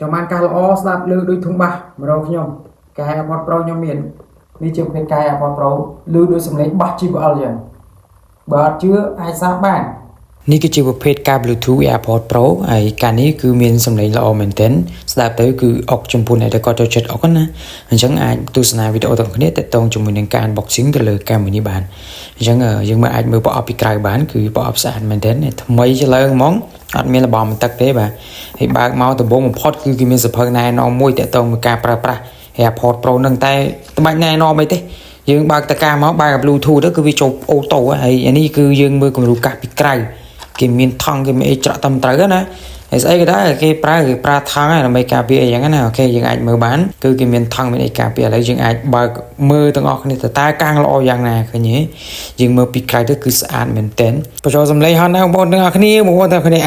ចាំបានការល្អស្ដាប់លើដូចធំបាសម្ដងខ្ញុំកាយ AirPods Pro ខ្ញុំមាននេះជាប្រភេទកាយ AirPods Pro លើដូចសំឡេងបាស JBL ចឹងបើអត់ជឿអាចសាកបាននេះគឺជាប្រភេទការ Bluetooth AirPods Pro ហើយការនេះគឺមានសំឡេងល្អមែនទែនស្ដាប់ទៅគឺអុកចំពោះអ្នកដែលគាត់ចូលចិត្តអុកណាអញ្ចឹងអាចទស្សនាវីដេអូទាំងគ្នាទាក់ទងជាមួយនឹងការ unboxing ទៅលើកាមេរ៉ានេះបានអញ្ចឹងយើងមើលអាចមើលប្រអប់ពីក្រៅបានគឺប្រអប់ស្អាតមែនទែនថ្មីច្លើងហ្មងអត់មានលំទឹកទេបាទហើយបើកមកដំបូងបំផុតគឺគេមានសភៅណែនាំមួយទាក់ទងមួយការប្រើប្រាស់ AirPods Pro នឹងតែត្បាច់ណែនាំអីទេយើងបើកតកាមកបើក Bluetooth ទៅគឺវាចូលអូតូហើយអានេះគឺយើងមើលគំរូកាសពីក្រៅគេមានថង់គេមានអីច្រកតាមត្រូវណាហើយស្អីក៏ដែរគេប្រើថង់ដើម្បីការពារអីយ៉ាងណាអូខេយើងអាចមើលបានគឺគេមានថង់មានអីការពារឥឡូវយើងអាចបើកមើលទាំងអស់គ្នាតើកាំងល្អយ៉ាងណាឃើញទេយើងមើលពីក្រៅទៅគឺស្អាតមែនទែនបញ្ចូលសំឡេងហត់ណាបងប្អូនទាំងអស់គ្នា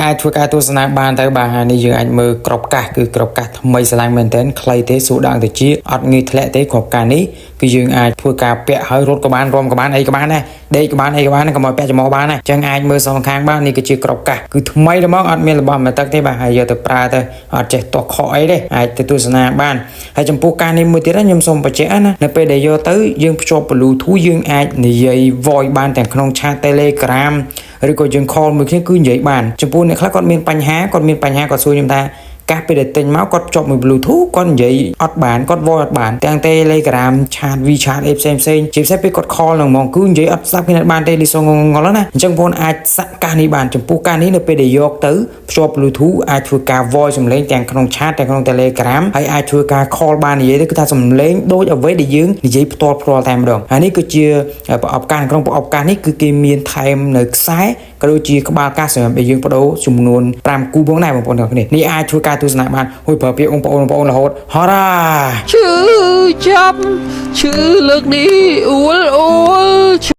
អាចធ្វើការទស្សនាបានទៅបាទនេះយើងអាចមើលក្របកាសគឺក្របកាសថ្មីស្លាញ់មែនទែនខ្លីទេសួរដល់ទៅជាអត់ងាយធ្លាក់ទេក្របកាសនេះគឺយើងអាចធ្វើការពាក់ហើយរត់ក៏បានរំក៏បានអីក៏បានដែរដេកក៏បានអីក៏បានក៏មកពាក់ចំហបានដែរអញ្ចឹងអាចមើលសងខាងបាននេះគឺជាក្របកាសគឺថ្មីតែមកអត់មានរបស់មកទឹកទេបាទហើយយកទៅប្រើទៅអត់ចេះតោះខកអីទេអាចទៅទស្សនាបានហើយចំពោះការនេះមួយទៀតខ្ញុំសូមបញ្ជាក់ណានៅពេលដែលយកទៅយើងភ្ជាប់ Bluetooth យើងអាចនិយាយ voice បានទាំងក្នុង chat Telegram ឬក៏យើង call មួយគ្នាគឺនិយាយបានចំពោះអ្នកខ្លះគាត់មានបញ្ហាគាត់សួរខ្ញុំថាកាសពេលដែលទិញមកគាត់ភ្ជាប់មួយ Bluetooth គាត់និយាយអត់បានគាត់ voice អត់បានទាំង Telegram chat WeChat អីផ្សេងជាពិសេសពេលគាត់ call នឹងហ្មងគឺនិយាយអត់ស្ដាប់គ្នាបានទេលីសងងល់ណាអញ្ចឹងបងអាចសាក់កាសនេះបានចំពោះកាសនេះនៅពេលដែលយកទៅភ្ជាប់ Bluetooth អាចធ្វើការ voice សំឡេងទាំងក្នុង chat ទាំងក្នុង Telegram ហើយអាចធ្វើការ call បាននិយាយទៅគឺថាសំឡេងដូចអ្វីដែលយើងនិយាយផ្ទាល់តែម្ដងហើយនេះគឺជាប្រអប់កាសក្នុងប្រអប់កាសនេះគឺគេមានថែមនៅខ្សែក៏ដូចជាក្បាលកាសសម្រាប់ឲ្យយើងបដូរចំនួន5គូផងដែរបងប្អូនទាំងគ្នានេះអាចធ្វើការទស្សនាបានហួយប្រើពាក្យបងប្អូនរហូតហរ៉ាឈឺចាប់ឈឺលើកនេះអួល